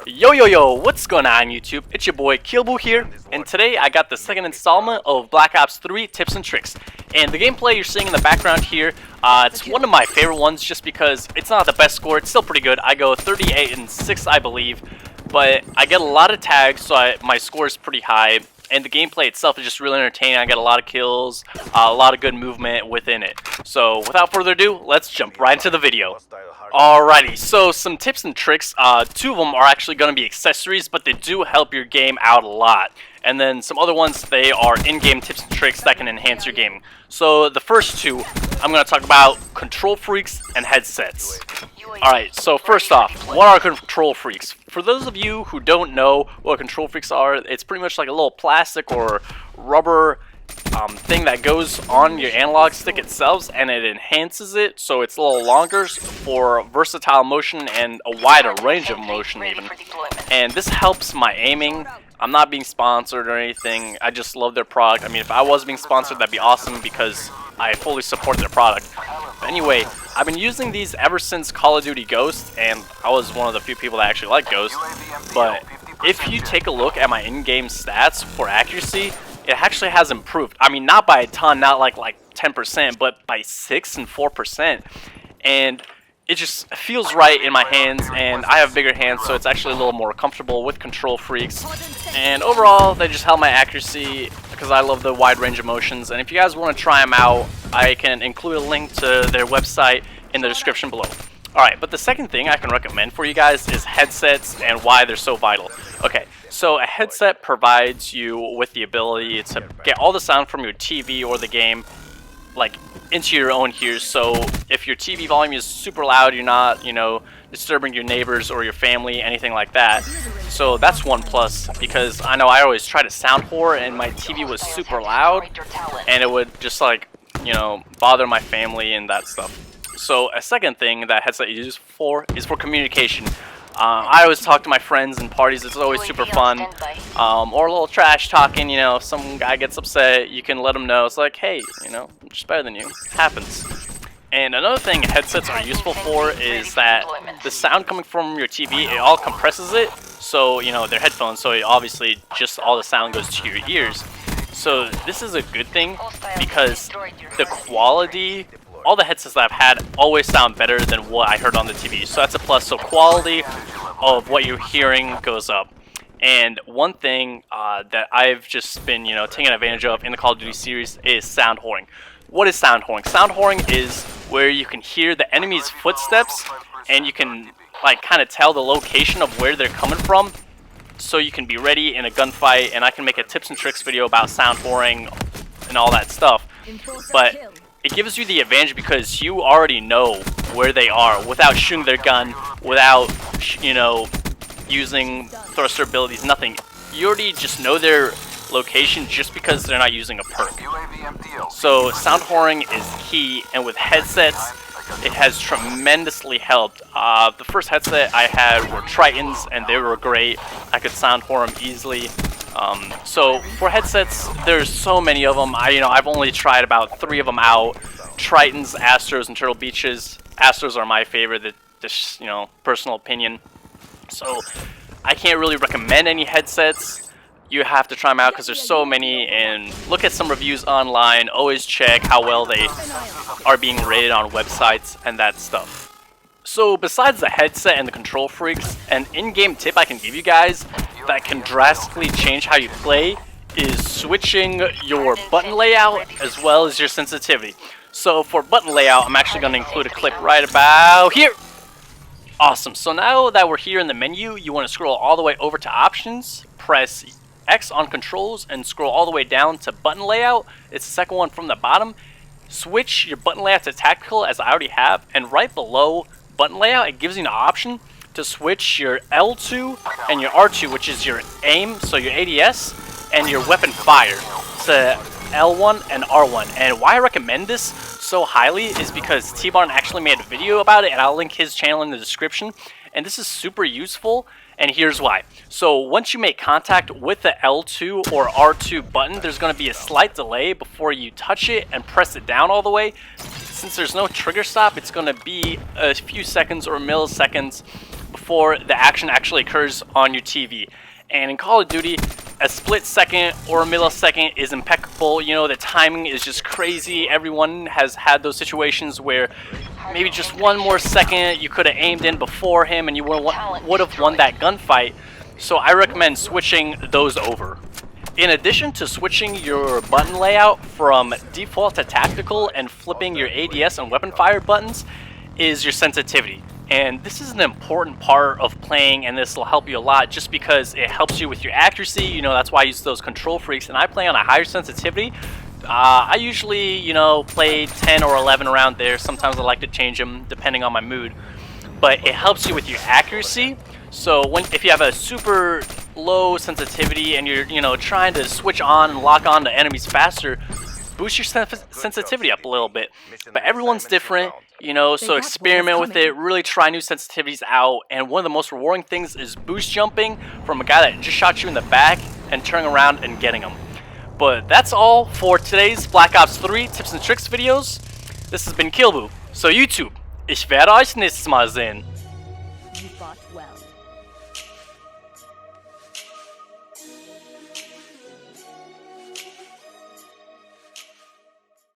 Yo, what's going on YouTube? It's your boy KilBu here, and today I got the second installment of Black Ops 3 Tips and Tricks. And the gameplay you're seeing in the background here, it's one of my favorite ones just because it's not the best score, it's still pretty good. I go 38 and 6 I believe, but I get a lot of tags, so my score is pretty high. And the gameplay itself is just really entertaining. I get a lot of kills, a lot of good movement within it. So without further ado, let's jump right into the video. Alrighty, so some tips and tricks. Two of them are actually going to be accessories, but they do help your game out a lot. And then some other ones, they are in-game tips and tricks that can enhance your game. So the first two, I'm going to talk about control freaks and headsets. Alright, so first off, what are control freaks? For those of you who don't know what control freaks are, it's pretty much like a little plastic or rubber thing that goes on your analog stick itself, and it enhances it so it's a little longer for versatile motion and a wider range of motion even. And this helps my aiming. I'm not being sponsored or anything, I just love their product. I mean, if I was being sponsored, that'd be awesome because I fully support their product. But anyway, I've been using these ever since Call of Duty Ghost, and I was one of the few people that actually like Ghost. But if you take a look at my in-game stats for accuracy, it actually has improved. I mean, not by a ton, not like 10%, but by 6 and 4%. And it just feels right in my hands, and I have bigger hands, so it's actually a little more comfortable with control freaks. And overall, they just help my accuracy because I love the wide range of motions. And if you guys want to try them out, I can include a link to their website in the description below. Alright, but the second thing I can recommend for you guys is headsets and why they're so vital. Okay, so a headset provides you with the ability to get all the sound from your TV or the game into your own ears. So if your TV volume is super loud, you're not, disturbing your neighbors or your family, anything like that. So that's one plus, because I know I always try to sound whore and my TV was super loud and it would just bother my family and that stuff. So a second thing that headset is used for is for communication. I always talk to my friends in parties, it's always super fun, or a little trash talking, if some guy gets upset, you can let him know, it's like, hey, I'm just better than you, it happens. And another thing headsets are useful for is that the sound coming from your TV, it all compresses it, so, they're headphones, so obviously just all the sound goes to your ears. So this is a good thing because the quality, all the headsets that I've had always sound better than what I heard on the TV. So that's a plus. So quality of what you're hearing goes up. And one thing that I've just been, taking advantage of in the Call of Duty series is sound whoring. What is sound whoring? Sound whoring is where you can hear the enemy's footsteps and you can kind of tell the location of where they're coming from, so you can be ready in a gunfight. And I can make a tips and tricks video about sound whoring and all that stuff. But it gives you the advantage because you already know where they are without shooting their gun, without, using thruster abilities, nothing. You already just know their location just because they're not using a perk. So sound whoring is key, and with headsets, it has tremendously helped. The first headset I had were Tritons, and they were great. I could sound whore them easily. So for headsets, there's so many of them. I've only tried about 3 of them out. Tritons, Astros, and Turtle Beaches. Astros are my favorite, just, personal opinion. So I can't really recommend any headsets. You have to try them out because there's so many, and look at some reviews online. Always check how well they are being rated on websites and that stuff. So besides the headset and the control freaks, an in-game tip I can give you guys that can drastically change how you play is switching your button layout as well as your sensitivity. So for button layout, I'm actually going to include a clip right about here. Awesome. So now that we're here in the menu, you want to scroll all the way over to options, press X on controls, and scroll all the way down to button layout. It's the second one from the bottom. Switch your button layout to tactical, as I already have, and right below button layout, it gives you an option to switch your L2 and your R2, which is your aim, so your ADS, and your weapon fire, to L1 and R1. And why I recommend this so highly is because T-Barn actually made a video about it, and I'll link his channel in the description. And this is super useful, and here's why. So once you make contact with the L2 or R2 button, there's going to be a slight delay before you touch it and press it down all the way. Since there's no trigger stop, it's going to be a few seconds or milliseconds before the action actually occurs on your TV. And in Call of Duty, a split second or a millisecond is impeccable. You know, the timing is just crazy. Everyone has had those situations where maybe just one more second you could have aimed in before him and you would have won that gunfight. So I recommend switching those over. In addition to switching your button layout from default to tactical and flipping your ADS and weapon fire buttons is your sensitivity. And this is an important part of playing, and this will help you a lot just because it helps you with your accuracy. You know, that's why I use those control freaks, and I play on a higher sensitivity. I usually, you know, play 10 or 11 around there. Sometimes I like to change them depending on my mood. But it helps you with your accuracy. So if you have a super low sensitivity and you're, you know, trying to switch on and lock on to enemies faster, boost your sensitivity up a little bit. But everyone's different, you know, so experiment with it, really try new sensitivities out. And one of the most rewarding things is boost jumping from a guy that just shot you in the back and turning around and getting him. But that's all for today's Black Ops 3 tips and tricks videos. This has been KilBu. So YouTube, ich werde euch nächstes Mal sehen.